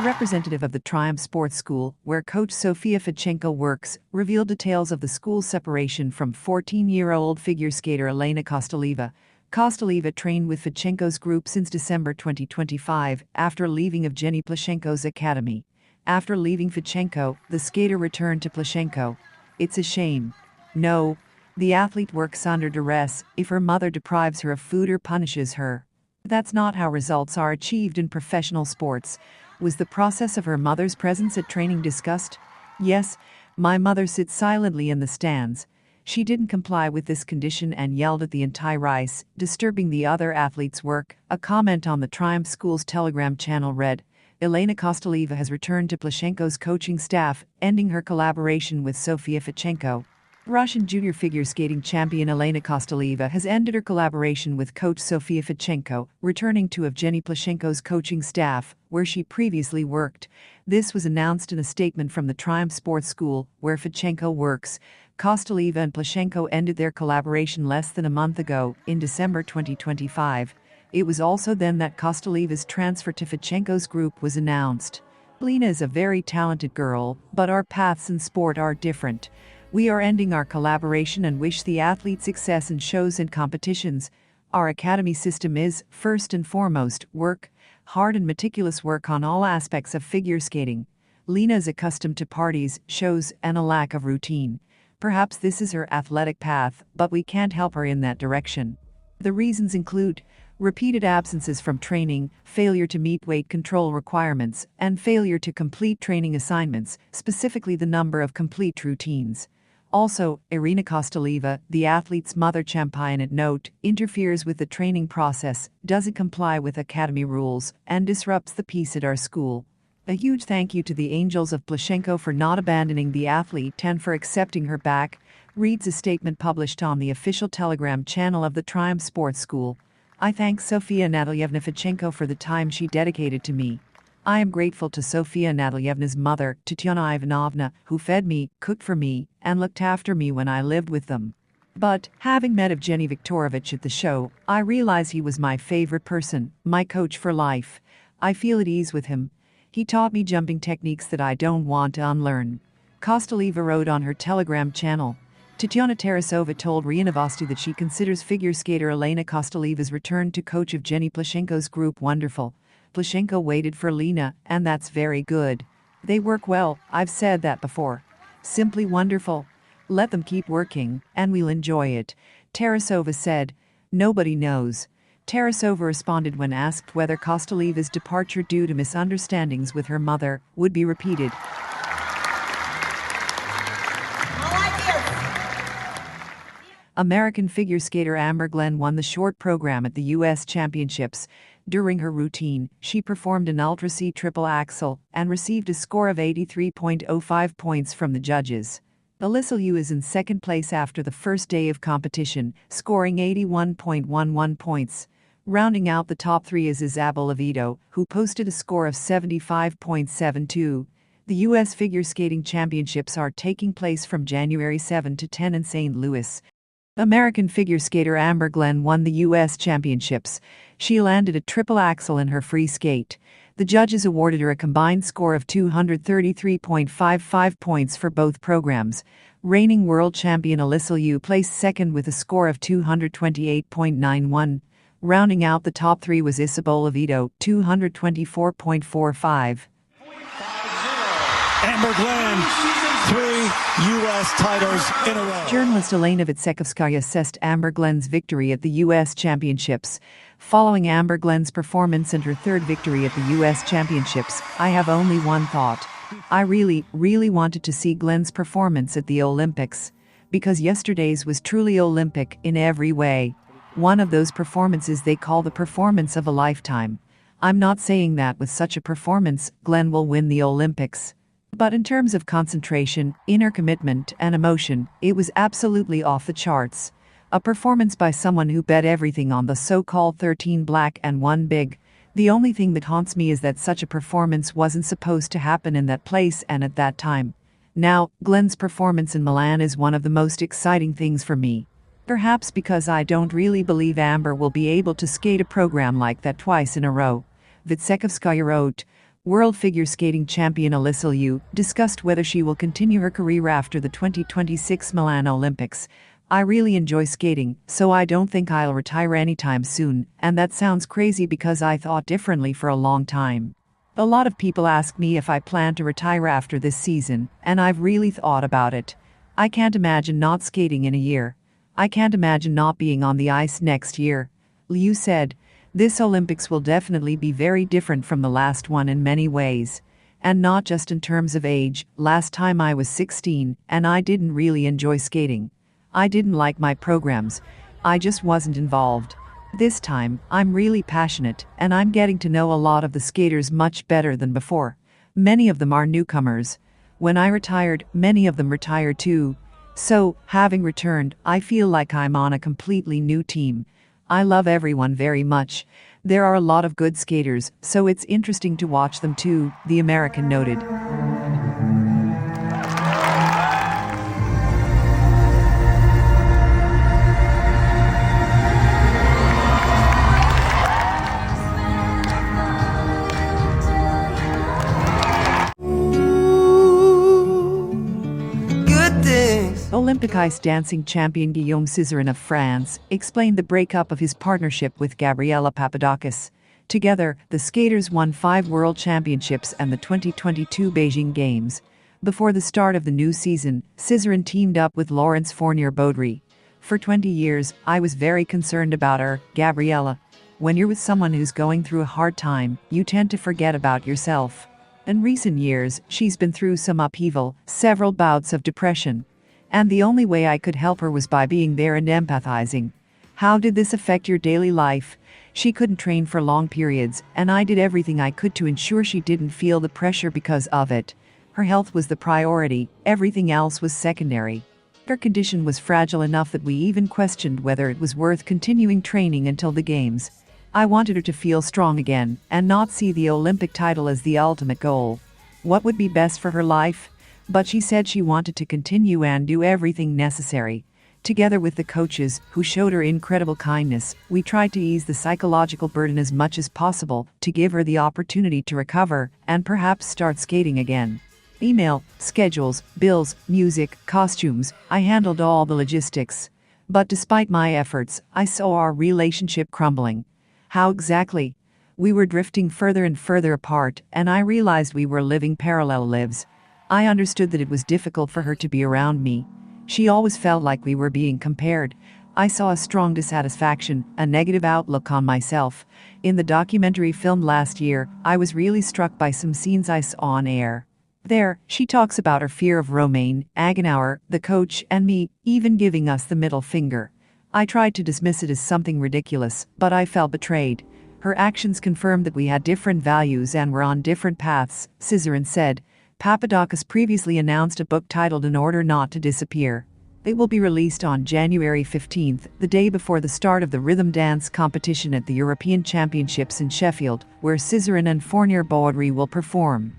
representative of the Triumph Sports School, where coach Sofia Fichenko works, revealed details of the school's separation from 14-year-old figure skater Elena Kostyleva. Kostyleva trained with Fichenko's group since December 2025 after leaving of Jenny Plashenko's academy. After leaving Fichenko, the skater returned to Plashenko. It's a shame. No. The athlete works under duress if her mother deprives her of food or punishes her. That's not how results are achieved in professional sports. Was the process of her mother's presence at training discussed? Yes, my mother sits silently in the stands. She didn't comply with this condition and yelled at the entire ice, disturbing the other athletes' work. A comment on the Triumph School's Telegram channel read, Elena Kostyleva has returned to Plashenko's coaching staff, ending her collaboration with Sofia Fichenko. Russian junior figure skating champion Elena Kostyleva has ended her collaboration with coach Sofia Fichenko, returning to Evgeny Plashenko's coaching staff, where she previously worked. This was announced in a statement from the Triumph Sports School, where Fichenko works. Kostyleva and Plashenko ended their collaboration less than a month ago, in December 2025. It was also then that Kostyleva's transfer to Fichenko's group was announced. Elena is a very talented girl, but our paths in sport are different. We are ending our collaboration and wish the athlete success in shows and competitions. Our academy system is, first and foremost, work, hard and meticulous work on all aspects of figure skating. Lena is accustomed to parties, shows, and a lack of routine. Perhaps this is her athletic path, but we can't help her in that direction. The reasons include repeated absences from training, failure to meet weight control requirements, and failure to complete training assignments, specifically the number of complete routines. Also, Elena Kostyleva, the athlete's mother champion note, interferes with the training process, doesn't comply with academy rules, and disrupts the peace at our school. A huge thank you to the Angels of Plashenko for not abandoning the athlete and for accepting her back, reads a statement published on the official Telegram channel of the Triumph Sports School. I thank Sofia Anatolievna Fichenko for the time she dedicated to me. I am grateful to Sofia Anatolievna's mother, Tatiana Ivanovna, who fed me, cooked for me, and looked after me when I lived with them. But, having met Evgeny Viktorovich at the show, I realize he was my favorite person, my coach for life. I feel at ease with him. He taught me jumping techniques that I don't want to unlearn. Kostyleva wrote on her Telegram channel. Tatiana Tarasova told RIA Novosti that she considers figure skater Elena Kostyleva's return to coach Evgeny Plashenko's group wonderful. Plashenko waited for Lena, and that's very good. They work well, I've said that before. Simply wonderful. Let them keep working, and we'll enjoy it. Tarasova said. Nobody knows. Tarasova responded when asked whether Kostyleva's departure due to misunderstandings with her mother would be repeated. American figure skater Glen won the short program at the U.S. Championships. During her routine, she performed an Ultra C triple axel and received a score of 83.05 points from the judges. Alyssa Liu is in second place after the first day of competition, scoring 81.11 points. Rounding out the top three is Isabel Oviedo, who posted a score of 75.72. The U.S. Figure Skating Championships are taking place from January 7 to 10 in St. Louis. American figure skater Glen won the U.S. Championships. She landed a triple axel in her free skate. The judges awarded her a combined score of 233.55 points for both programs. Reigning world champion Alyssa Liu placed second with a score of 228.91. Rounding out the top three was Isabel Oviedo, 224.45. Glen, 3 U.S. titles in a row. Journalist Elena Vitsekovskaya assessed Glen's victory at the U.S. Championships. Following Glen's performance and her third victory at the U.S. Championships, I have only one thought. I really wanted to see Glen's performance at the Olympics. Because yesterday's was truly Olympic in every way. One of those performances they call the performance of a lifetime. I'm not saying that with such a performance, Glen will win the Olympics. But in terms of concentration, inner commitment, and emotion, it was absolutely off the charts. A performance by someone who bet everything on the so-called 13 black and 1 big. The only thing that haunts me is that such a performance wasn't supposed to happen in that place and at that time. Now, Glen's performance in Milan is one of the most exciting things for me. Perhaps because I don't really believe Amber will be able to skate a program like that twice in a row. Vitsekovskaya wrote, World figure skating champion Elisa Liu discussed whether she will continue her career after the 2026 Milan Olympics. I really enjoy skating, so I don't think I'll retire anytime soon, and that sounds crazy because I thought differently for a long time. A lot of people ask me if I plan to retire after this season, and I've really thought about it. I can't imagine not skating in a year. I can't imagine not being on the ice next year. Liu said, "This Olympics will definitely be very different from the last one in many ways. And not just in terms of age. Last time I was 16, and I didn't really enjoy skating. I didn't like my programs. I just wasn't involved. This time, I'm really passionate, and I'm getting to know a lot of the skaters much better than before. Many of them are newcomers. When I retired, many of them retired too. So, having returned, I feel like I'm on a completely new team. I love everyone very much. There are a lot of good skaters, so it's interesting to watch them too," the American noted. Olympic ice dancing champion Guillaume Cizeron of France explained the breakup of his partnership with Gabriela Papadakis. Together, the skaters won 5 world championships and the 2022 Beijing Games. Before the start of the new season, Cizeron teamed up with Laurence Fournier-Baudry. "For 20 years, I was very concerned about her, Gabriela. When you're with someone who's going through a hard time, you tend to forget about yourself. In recent years, she's been through some upheaval, several bouts of depression. And the only way I could help her was by being there and empathizing. How did this affect your daily life? She couldn't train for long periods, and I did everything I could to ensure she didn't feel the pressure because of it. Her health was the priority, everything else was secondary. Her condition was fragile enough that we even questioned whether it was worth continuing training until the games. I wanted her to feel strong again, and not see the Olympic title as the ultimate goal. What would be best for her life? But she said she wanted to continue and do everything necessary. Together with the coaches, who showed her incredible kindness, we tried to ease the psychological burden as much as possible to give her the opportunity to recover and perhaps start skating again. Email, schedules, bills, music, costumes, I handled all the logistics. But despite my efforts, I saw our relationship crumbling. How exactly? We were drifting further and further apart, and I realized we were living parallel lives. I understood that it was difficult for her to be around me. She always felt like we were being compared. I saw a strong dissatisfaction, a negative outlook on myself. In the documentary filmed last year, I was really struck by some scenes I saw on air. There, she talks about her fear of Romain, Agenauer, the coach, and me, even giving us the middle finger. I tried to dismiss it as something ridiculous, but I felt betrayed. Her actions confirmed that we had different values and were on different paths, Cizeron said. Papadakis previously announced a book titled In Order Not to Disappear. It will be released on January 15th, the day before the start of the rhythm dance competition at the European Championships in Sheffield, where Cizeron and Fournier-Baudry will perform.